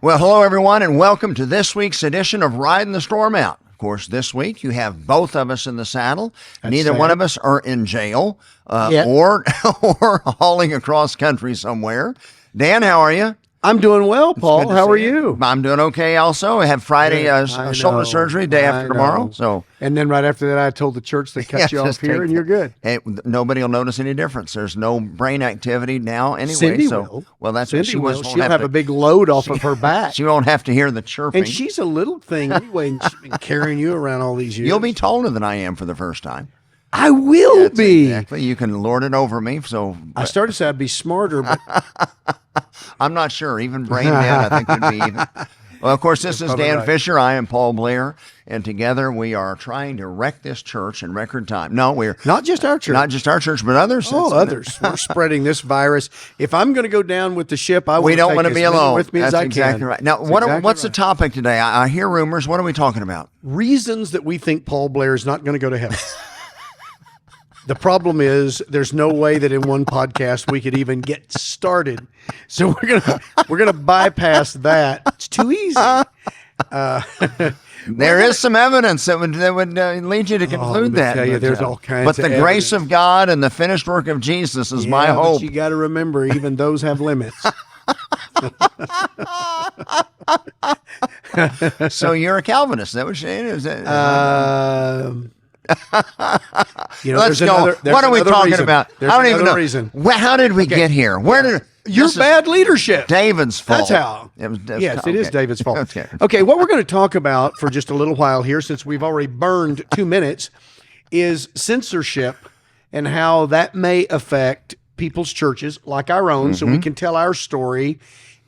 Well, hello, everyone, and welcome to this week's edition of Riding the Storm Out. Of course, this week you have both of us in the saddle. Neither one of us are in jail or hauling across country somewhere. Dan, how are you? I'm doing well, Paul. How are you? I'm doing okay also. I have Friday shoulder surgery, day after tomorrow. And then right after that, I told the church they cut you off here, and you're good. Hey, nobody will notice any difference. There's no brain activity now anyway. Cindy will. Well, that's Cindy what she will. was. She'll have a big load off of her back. She won't have to hear the chirping. And she's a little thing anyway, and she's been carrying you around all these years. You'll be taller than I am for the first time. I will be. Exactly. You can lord it over me. So I started to say I'd be smarter, but I'm not sure. Even brain dead, I think would be even. Well, of course, this is Dan Fisher. I am Paul Blair. And together we are trying to wreck this church in record time. No, we're not just our church. Not just our church, but others. Oh, others. We're spreading this virus. If I'm going to go down with the ship, we don't want to be alone. With me That's as I exactly can. Right. Now, what's the topic today? I hear rumors. What are we talking about? Reasons that we think Paul Blair is not going to go to heaven. The problem is there's no way that in one podcast we could even get started. So we're gonna bypass that. It's too easy. There is some evidence that would lead you to conclude that. Tell you, there's all kinds but of the grace of God and the finished work of Jesus is my hope. But you got to remember, even those have limits. So you're a Calvinist? Is that what you're saying? Is that? Let's go. What are we talking about? I don't even know. Reason. How did we get here? Where did your bad leadership? David's fault. That's how. It is David's fault. Okay, what we're going to talk about for just a little while here, since we've already burned 2 minutes, is censorship and how that may affect people's churches like our own, so we can tell our story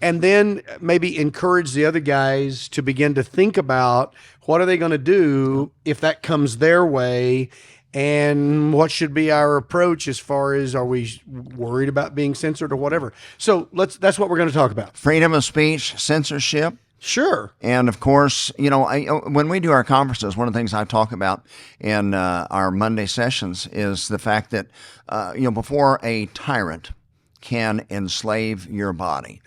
and then maybe encourage the other guys to begin to think about what are they going to do if that comes their way, and what should be our approach as far as, are we worried about being censored or whatever. So that's what we're going to talk about. Freedom of speech, censorship. Sure. And of course, when we do our conferences, one of the things I talk about in our Monday sessions is the fact that, before a tyrant can enslave your body,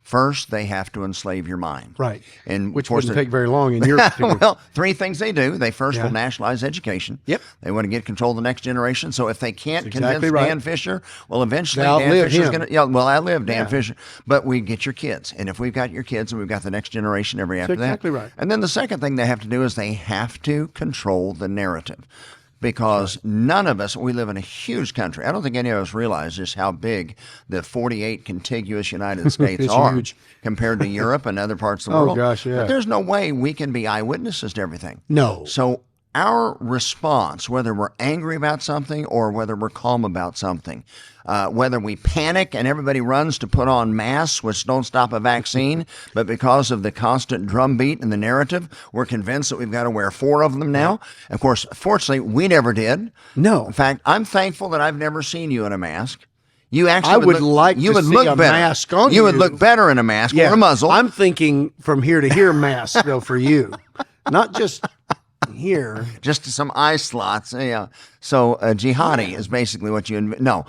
first, they have to enslave your mind. Right. And which wouldn't take very long in your particular... Well, 3 things they do. They first will nationalize education. Yep. They want to get control of the next generation. So if they can't convince Dan Fisher, well, eventually Dan Fisher's going to... outlive Dan Fisher. But we get your kids. And if we've got your kids and we've got the next generation after that. Exactly right. And then the second thing they have to do is they have to control the narrative. Because none of us, we live in a huge country. I don't think any of us realize just how big the 48 contiguous United States are huge. Compared to Europe and other parts of the world. Oh, gosh, yeah. But there's no way we can be eyewitnesses to everything. No. So our response, whether we're angry about something or whether we're calm about something, whether we panic and everybody runs to put on masks, which don't stop a vaccine, but because of the constant drumbeat and the narrative, we're convinced that we've got to wear 4 of them now. Of course, fortunately, we never did. No. In fact, I'm thankful that I've never seen you in a mask. You actually I would like to see a mask on you. You would look better in a mask or a muzzle. I'm thinking from here to here mask, though, for you. Not just... here, just some eye slots. Yeah. So jihadi is basically what you no.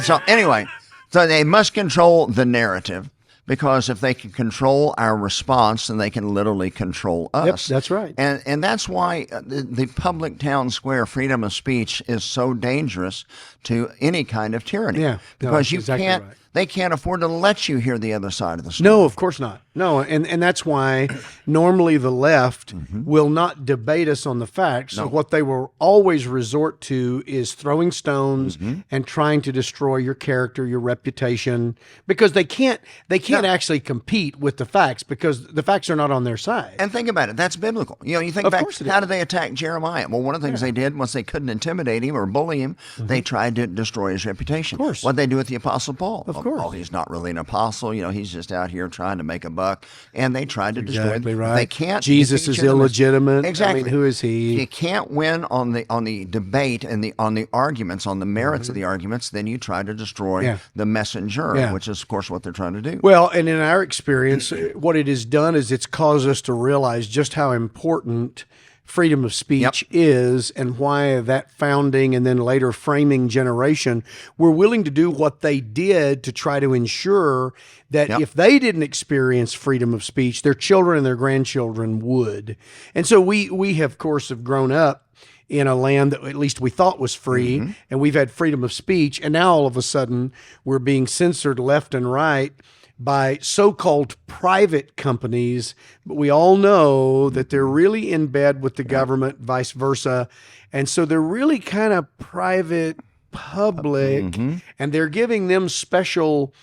So anyway, so they must control the narrative, because if they can control our response, then they can literally control us. Yep, that's right. And that's why the public town square freedom of speech is so dangerous to any kind of tyranny. Yeah, because you exactly can't. Right. They can't afford to let you hear the other side of the story. No, of course not. No, and that's why normally the left will not debate us on the facts. So what they will always resort to is throwing stones and trying to destroy your character, your reputation, because they can't actually compete with the facts, because the facts are not on their side. And think about it. That's biblical. You think back, how did they attack Jeremiah? Well, one of the things they did, once they couldn't intimidate him or bully him, they tried to destroy his reputation. Of course. What'd they do with the Apostle Paul? Of course. Oh, he's not really an apostle. He's just out here trying to make a buck. And they tried to destroy him. Right. They can't. Jesus is illegitimate. Exactly. I mean, who is he? You can't win on the debate and on the arguments, on the merits of the arguments. Then you try to destroy the messenger, which is, of course, what they're trying to do. Well, and in our experience, what it has done is it's caused us to realize just how important freedom of speech is and why that founding and then later framing generation were willing to do what they did to try to ensure that if they didn't experience freedom of speech, their children and their grandchildren would. And so we have, of course, have grown up in a land that at least we thought was free, and we've had freedom of speech, and now all of a sudden we're being censored left and right by so-called private companies, but we all know that they're really in bed with the government, vice versa. And so they're really kind of private public, and they're giving them special,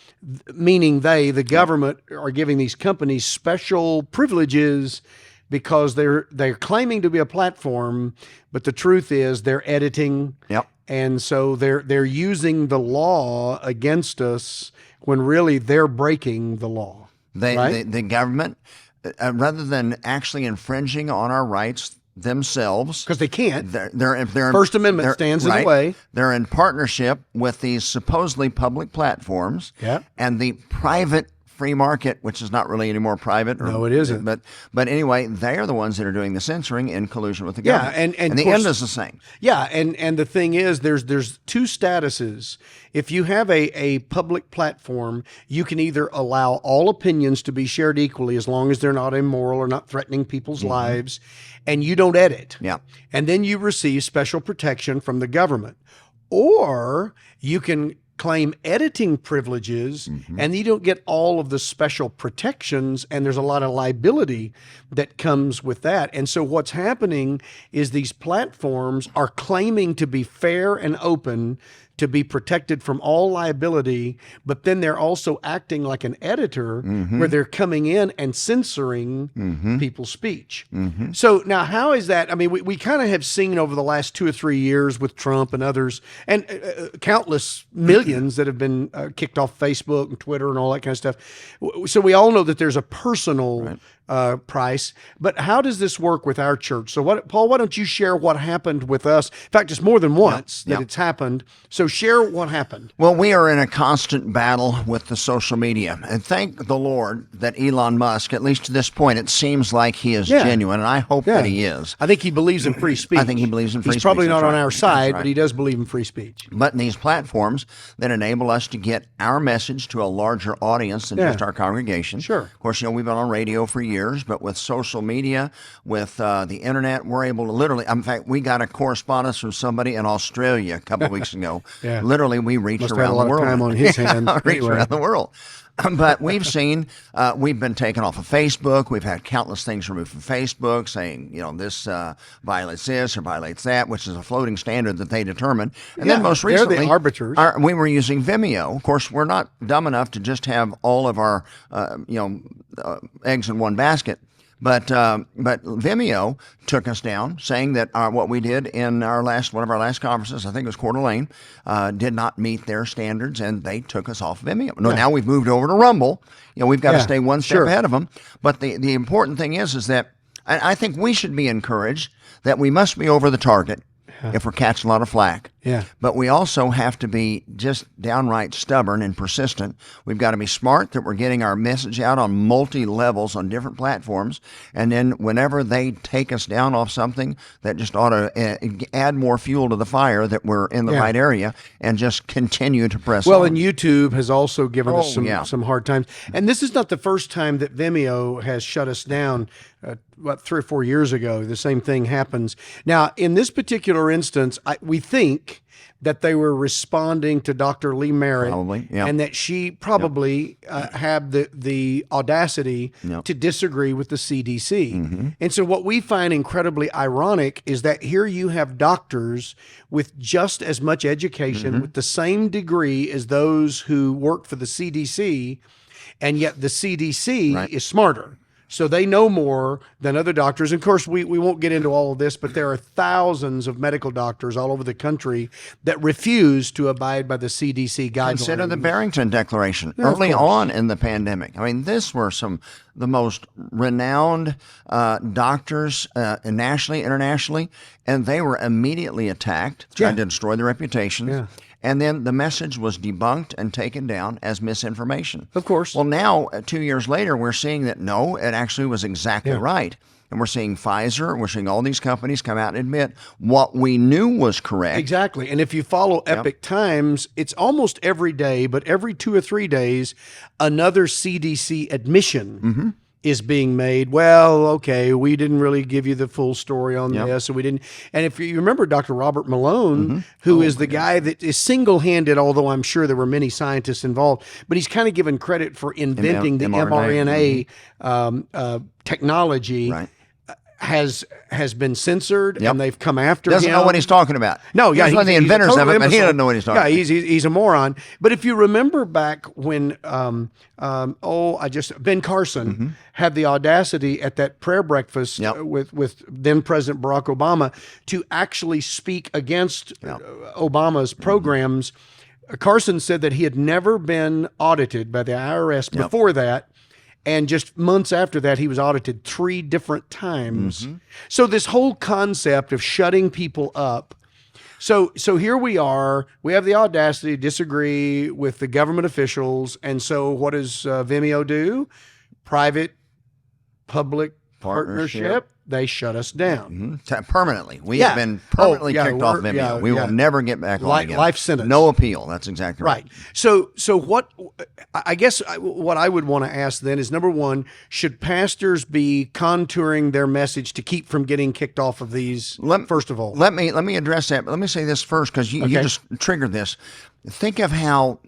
meaning the government are giving these companies special privileges because they're claiming to be a platform, but the truth is they're editing. And so they're using the law against us when really they're breaking the law. The government, rather than actually infringing on our rights themselves, because they can't. They're First Amendment stands in the way. They're in partnership with these supposedly public platforms and the private free market, which is not really any more private. No, it isn't. But anyway, they are the ones that are doing the censoring in collusion with the government. And the end is the same. Yeah, and the thing is, there's two statuses. If you have a public platform, you can either allow all opinions to be shared equally as long as they're not immoral or not threatening people's lives, and you don't edit. And then you receive special protection from the government. Or you can claim editing privileges and you don't get all of the special protections, and there's a lot of liability that comes with that. And so what's happening is these platforms are claiming to be fair and open, to be protected from all liability, but then they're also acting like an editor where they're coming in and censoring people's speech. So now how is that? I mean, we kind of have seen over the last 2 or 3 years with Trump and others, and countless millions that have been kicked off Facebook and Twitter and all that kind of stuff. So we all know that there's a personal price, but how does this work with our church? So Paul, why don't you share what happened with us? In fact, it's more than once that it's happened. So share what happened. Well, we are in a constant battle with the social media, and thank the Lord that Elon Musk, at least to this point, it seems like he is genuine, and I hope that he is. I think he believes in free speech. I think he believes in free speech. He's probably not on our side, but he does believe in free speech. But these platforms that enable us to get our message to a larger audience than just our congregation. Sure. Of course, we've been on radio for years, but with social media, with the internet, we're able to literally, in fact, we got a correspondence from somebody in Australia a couple of weeks ago. Literally, we reached around the world. Must have had a lot of time on his hands. Reached around the world. But we've seen, we've been taken off of Facebook. We've had countless things removed from Facebook saying, this violates this or violates that, which is a floating standard that they determine. And then most recently, they're the arbiters. We were using Vimeo. Of course, we're not dumb enough to just have all of our, eggs in one basket. But Vimeo took us down, saying that what we did in one of our last conferences, I think it was Coeur d'Alene, did not meet their standards, and they took us off Vimeo. No, now we've moved over to Rumble. We've got to stay one step ahead of them. But the important thing is that I think we should be encouraged that we must be over the target if we're catching a lot of flack. But we also have to be just downright stubborn and persistent. We've got to be smart that we're getting our message out on multi-levels on different platforms. And then whenever they take us down off something, that just ought to add more fuel to the fire that we're in the right area and just continue to press on. Well, and YouTube has also given us some hard times. And this is not the first time that Vimeo has shut us down. About 3 or 4 years ago, the same thing happens. Now, in this particular instance, we think that they were responding to Dr. Lee Merritt, and that she probably had the audacity to disagree with the CDC. And so what we find incredibly ironic is that here you have doctors with just as much education, with the same degree as those who work for the CDC, and yet the CDC is smarter. So they know more than other doctors. And of course, we won't get into all of this, but there are thousands of medical doctors all over the country that refuse to abide by the CDC guidelines. Consider the Barrington Declaration early on in the pandemic. I mean, this were the most renowned doctors nationally, internationally, and they were immediately attacked, trying to destroy their reputations. And then the message was debunked and taken down as misinformation. Of course. Well, now, 2 years later, we're seeing that no, it actually was exactly right. and we're seeing Pfizer, we're seeing all these companies come out and admit what we knew was correct. Exactly. And if you follow Epic Times, it's almost every day, but every 2 or 3 days, another CDC admission is being made. Well, okay, we didn't really give you the full story on this, so we didn't. And if you remember Dr. Robert Malone, who is the guy that is single-handed, although I'm sure there were many scientists involved, but he's kind of given credit for inventing the mRNA technology. Right. Has been censored, and they've come after him. Doesn't know what he's talking about. No, he's one of the inventors of it, but he doesn't know what he's talking about. Yeah, he's a moron. But if you remember back when, Ben Carson had the audacity at that prayer breakfast with then President Barack Obama to actually speak against Obama's programs. Carson said that he had never been audited by the IRS before that. And just months after that, he was audited 3 different times. So this whole concept of shutting people up. So here we are. We have the audacity to disagree with the government officials. And so what does Vimeo do? Private-public partnership. They shut us down. Permanently. We have been permanently kicked off Vimeo. We will never get back on again. Life sentence. No appeal. That's exactly right. So what, I guess what I would want to ask then is, number one, should pastors be contouring their message to keep from getting kicked off of these, first of all? Let me address that. But let me say this first, because you just triggered this. Think of how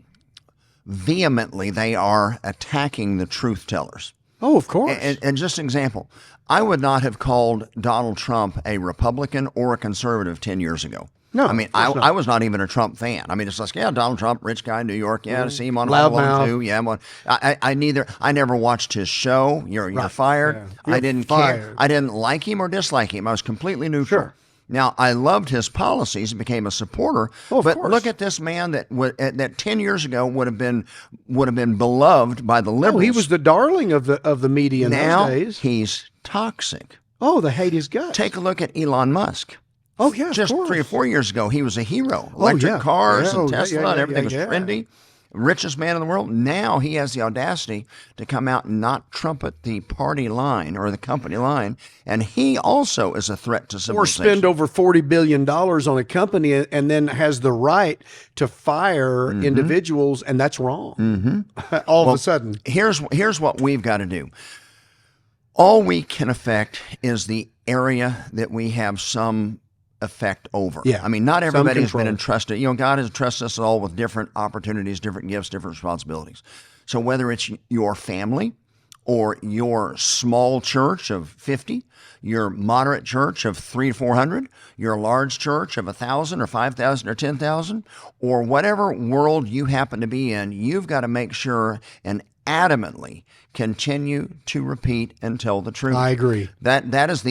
vehemently they are attacking the truth tellers. Oh, of course. And just an example, I would not have called Donald Trump a Republican or a conservative 10 years ago. No, I mean, I was not even a Trump fan. I mean, it's like, Donald Trump, rich guy in New York. Yeah, to see him on Loudmouth. too. Yeah, I never watched his show. You're fired. Yeah. I didn't care. I didn't like him or dislike him. I was completely neutral. Sure. Now, I loved his policies and became a supporter. But look at this man that 10 years ago would have been beloved by the liberals. Oh, he was the darling of the media in those days. He's toxic. Oh, they hate his guts. Take a look at Elon Musk. Oh, yeah, just of course. 3 or 4 years ago, he was a hero. Electric cars and Tesla and everything was trendy. Richest man in the world. Now he has the audacity to come out and not trumpet the party line or the company line, and he also is a threat to civilization. Or spend over $40 billion on a company and then has the right to fire individuals, and that's wrong. All of a sudden. Here's what we've got to do. All we can affect is the area that we have some effect over. Yeah. I mean, not everybody has been entrusted. God has entrusted us all with different opportunities, different gifts, different responsibilities. So whether it's your family or your small church of 50, your moderate church of 300 to 400, your large church of 1,000 or 5,000 or 10,000, or whatever world you happen to be in, you've got to make sure and adamantly continue to repeat and tell the truth. I agree. That is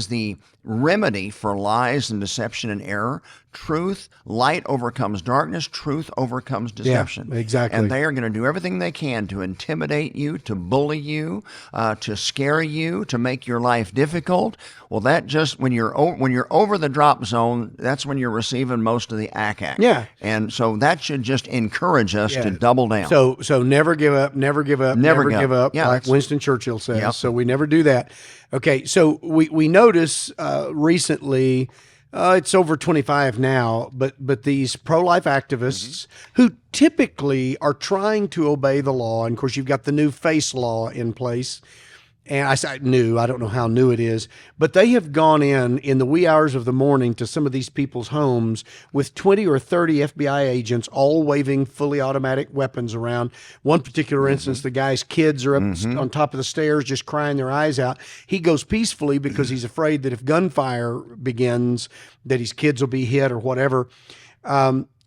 the remedy for lies and deception and error. Truth, light overcomes darkness. Truth overcomes deception. Yeah, exactly. And they are going to do everything they can to intimidate you, to bully you, to scare you, to make your life difficult. Well, that just when you're over the drop zone, that's when you're receiving most of the ack-ack. Yeah. And so that should just encourage us to double down. So never give up, never give up, never give up, yeah, like Winston Churchill says. Yep. So we never do that. Okay, so we notice recently, it's over 25 now, but these pro-life activists who typically are trying to obey the law, and of course you've got the new FACE law in place. And I say new, I don't know how new it is, but they have gone in the wee hours of the morning to some of these people's homes with 20 or 30 FBI agents all waving fully automatic weapons around. One particular instance, the guy's kids are up on top of the stairs just crying their eyes out. He goes peacefully because he's afraid that if gunfire begins, that his kids will be hit or whatever.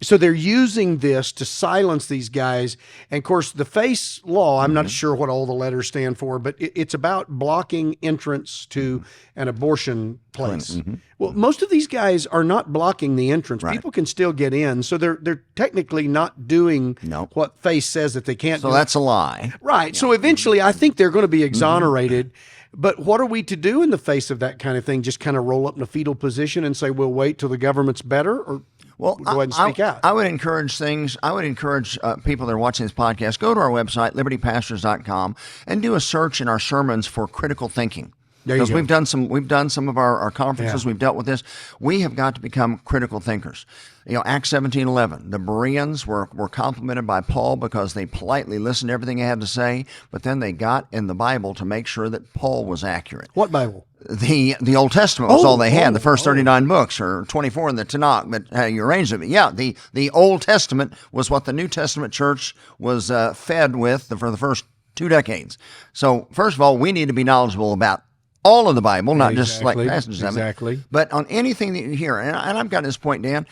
So they're using this to silence these guys. And of course, the FACE law, I'm not sure what all the letters stand for, but it's about blocking entrance to an abortion place. Well, most of these guys are not blocking the entrance. Right. People can still get in. So they're technically not doing what FACE says that they can't do. So that's a lie. Right. Yeah. So eventually, I think they're going to be exonerated. But what are we to do in the face of that kind of thing? Just kind of roll up in a fetal position and say, we'll wait till the government's better? Or go ahead and speak out? I would encourage people that are watching this podcast, go to our website, libertypastors.com, and do a search in our sermons for critical thinking. Because we've done some of our conferences. We've dealt with this. We have got to become critical thinkers. Acts 17:11. The Bereans were complimented by Paul because they politely listened to everything he had to say, but then they got in the Bible to make sure that Paul was accurate. What Bible? The Old Testament was all they had. The first 39 books, or 24 in the Tanakh, but how you arranged it. But yeah, the Old Testament was what the New Testament church was fed with for the first 2 decades. So first of all, we need to be knowledgeable about all of the Bible, not just like passages of it. Exactly. But on anything that you hear, and I've got this point, Dan,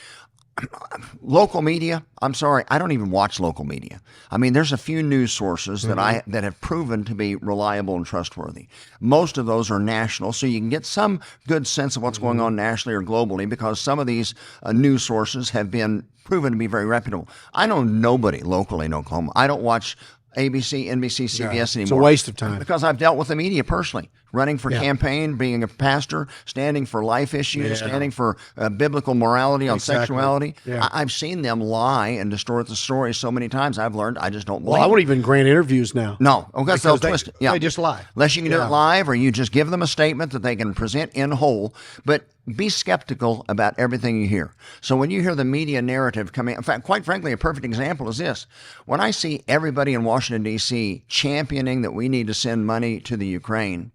local media, I'm sorry, I don't even watch local media. I mean, there's a few news sources that have proven to be reliable and trustworthy. Most of those are national, so you can get some good sense of what's going on nationally or globally, because some of these news sources have been proven to be very reputable. I know nobody locally in Oklahoma. I don't watch ABC, NBC, CBS anymore. It's a waste of time. Because I've dealt with the media personally, running for campaign, being a pastor, standing for life issues, standing for biblical morality on sexuality. Yeah. I've seen them lie and distort the story so many times. I've learned I just don't believe I won't even grant interviews now. No, because they'll twist it. They just lie. Unless you can do it live, or you just give them a statement that they can present in whole. But be skeptical about everything you hear. So when you hear the media narrative coming, in fact, quite frankly, a perfect example is this. When I see everybody in Washington, D.C. championing that we need to send money to the Ukraine,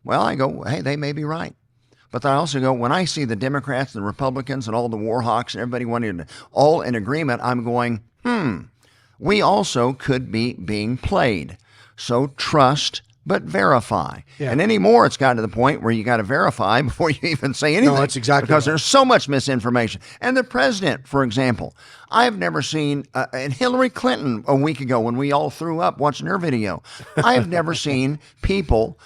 well, I go, hey, they may be right. But I also go, when I see the Democrats and the Republicans and all the war hawks and everybody wanting to, all in agreement, I'm going, we also could be being played. So trust but verify. Yeah. And anymore, it's gotten to the point where you got to verify before you even say anything. No, that's exactly because there's so much misinformation. And the president, for example, I've never seen, and Hillary Clinton a week ago when we all threw up watching her video, I've never seen people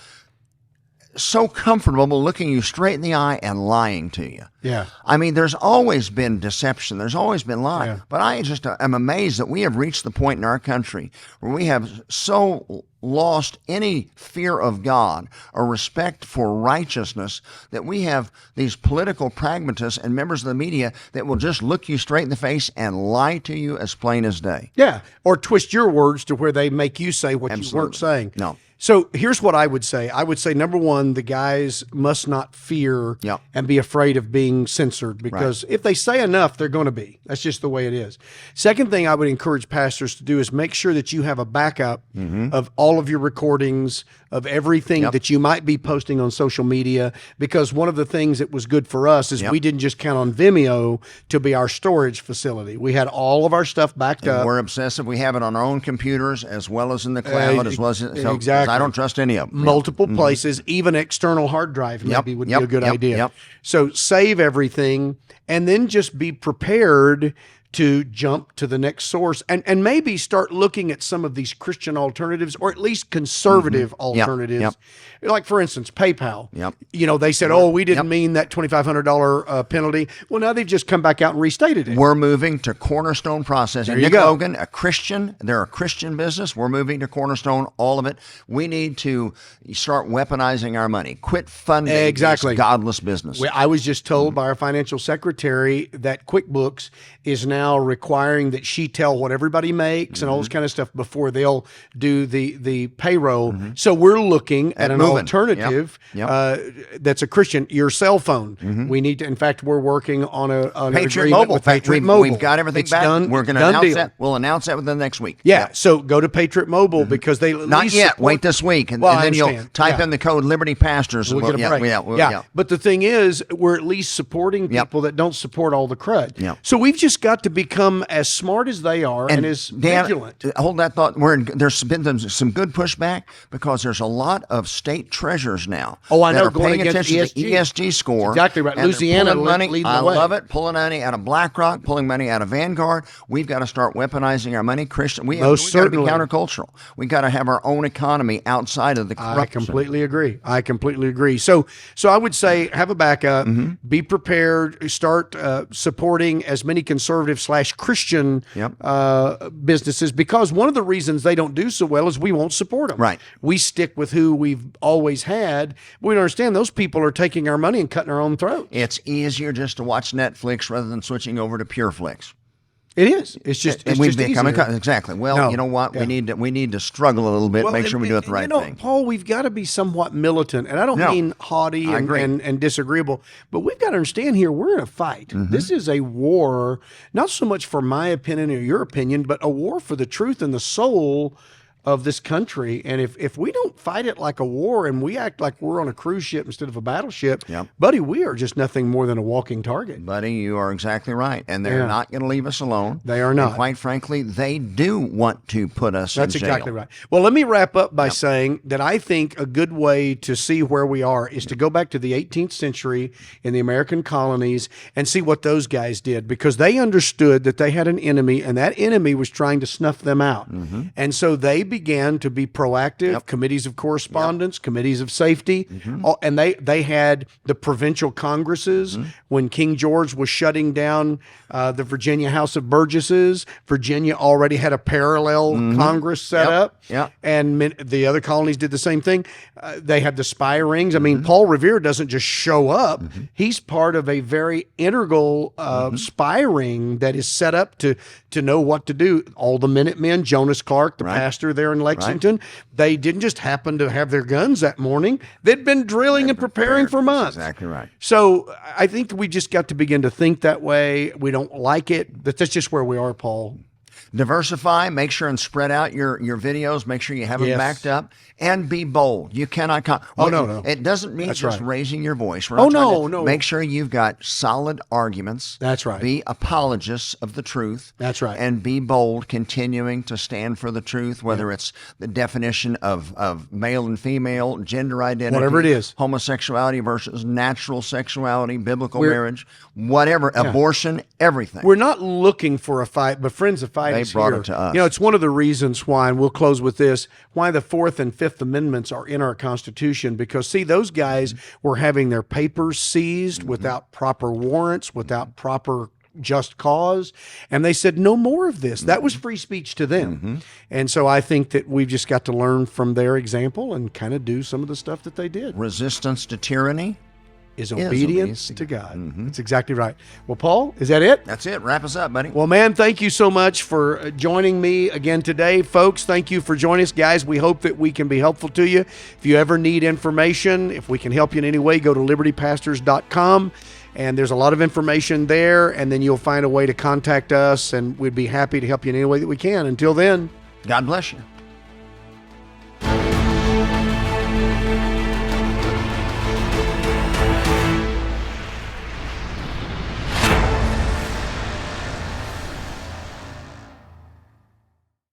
so comfortable looking you straight in the eye and lying to you. Yeah. I mean, there's always been deception. There's always been lying. Yeah. But I just am amazed that we have reached the point in our country where we have so lost any fear of God or respect for righteousness that we have these political pragmatists and members of the media that will just look you straight in the face and lie to you as plain as day. Yeah. Or twist your words to where they make you say what you weren't saying. No. So here's what I would say. I would say, number one, the guys must not fear and be afraid of being censored, because if they say enough, they're going to be. That's just the way it is. Second thing I would encourage pastors to do is make sure that you have a backup of all of your recordings, of everything that you might be posting on social media, because one of the things that was good for us is we didn't just count on Vimeo to be our storage facility. We had all of our stuff backed up. We're obsessive. We have it on our own computers as well as in the cloud, as well as exactly. I don't trust any of them. Multiple places, even external hard drive maybe would be a good idea. So save everything and then just be prepared to jump to the next source and maybe start looking at some of these Christian alternatives, or at least conservative alternatives. Like, for instance, PayPal. You know, they said, we didn't mean that $2,500 penalty. Well, now they've just come back out and restated it. We're moving to Cornerstone Processing. There you Nick go. Logan, a Christian. They're a Christian business. We're moving to Cornerstone, all of it. We need to start weaponizing our money. Quit funding this godless business. I was just told by our financial secretary that QuickBooks is now requiring that she tell what everybody makes and all this kind of stuff before they'll do the payroll. So we're looking at an alternative that's a Christian. Your cell phone. We need to. In fact, we're working on a Patriot Mobile. Patriot Mobile. We've got everything back. Done. We're going to announce that. We'll announce that within the next week. So go to Patriot Mobile because they not yet. Wait this week, and then you'll type in the code Liberty Pastors. We'll get a break. But the thing is, we're at least supporting people that don't support all the crud. So we've just got to become as smart as they are and as vigilant. Hold that thought. There's been some good pushback because there's a lot of state treasurers now. I know. That are paying attention to the ESG score. That's exactly right. Louisiana leading the way. I love it. Pulling money out of BlackRock, pulling money out of Vanguard. We've got to start weaponizing our money. Christian, we got to be countercultural. We got to have our own economy outside of the corruption. I completely agree. So I would say have a backup. Be prepared. Start supporting as many conservative / Christian businesses, because one of the reasons they don't do so well is we won't support them. Right. We stick with who we've always had. We don't understand those people are taking our money and cutting our own throats. It's easier just to watch Netflix rather than switching over to PureFlix. It is. It's just become easier. Exactly. Well, you know what? Yeah. We need to struggle a little bit, make sure we do it the right thing. Paul, we've got to be somewhat militant, and I don't mean haughty and disagreeable, but we've got to understand here we're in a fight. This is a war, not so much for my opinion or your opinion, but a war for the truth and the soul of this country. And if we don't fight it like a war and we act like we're on a cruise ship instead of a battleship, buddy, we are just nothing more than a walking target. Buddy, you are exactly right. And they're not going to leave us alone. They are not. And quite frankly, they do want to put us in jail. That's exactly right. Well, let me wrap up by saying that I think a good way to see where we are is to go back to the 18th century in the American colonies and see what those guys did, because they understood that they had an enemy, and that enemy was trying to snuff them out. And so they began to be proactive, committees of correspondence, committees of safety, and they had the provincial congresses. When King George was shutting down the Virginia House of Burgesses, Virginia already had a parallel Congress set up, and the other colonies did the same thing. They had the spy rings. I mean, Paul Revere doesn't just show up. He's part of a very integral spy ring that is set up to know what to do. All the Minutemen, Jonas Clark, the pastor there in Lexington, they didn't just happen to have their guns that morning. They'd been drilling and preparing for months. That's exactly right. So I think we just got to begin to think that way. We don't like it, but that's just where we are, Paul. Diversify, make sure and spread out your videos, make sure you have them backed up, and be bold. You cannot no. It doesn't mean just raising your voice. No. Make sure you've got solid arguments. That's right. Be apologists of the truth. That's right. And be bold, continuing to stand for the truth, whether it's the definition of male and female, gender identity, whatever it is, homosexuality versus natural sexuality, biblical marriage, whatever, abortion, everything. We're not looking for a fight, but friends, a fight They is brought here. it to us. You know, it's one of the reasons why, and we'll close with this, why the Fourth and Fifth Amendments are in our Constitution, because, see, those guys were having their papers seized without proper warrants, without proper just cause, and they said no more of this. That was free speech to them. And so I think that we've just got to learn from their example and kind of do some of the stuff that they did. Resistance to tyranny is obedience to God. That's exactly right. Well, Paul, is that it? That's it. Wrap us up, buddy. Well, man, thank you so much for joining me again today. Folks, thank you for joining us. Guys, we hope that we can be helpful to you. If you ever need information, if we can help you in any way, go to libertypastors.com. And there's a lot of information there, and then you'll find a way to contact us, and we'd be happy to help you in any way that we can. Until then, God bless you.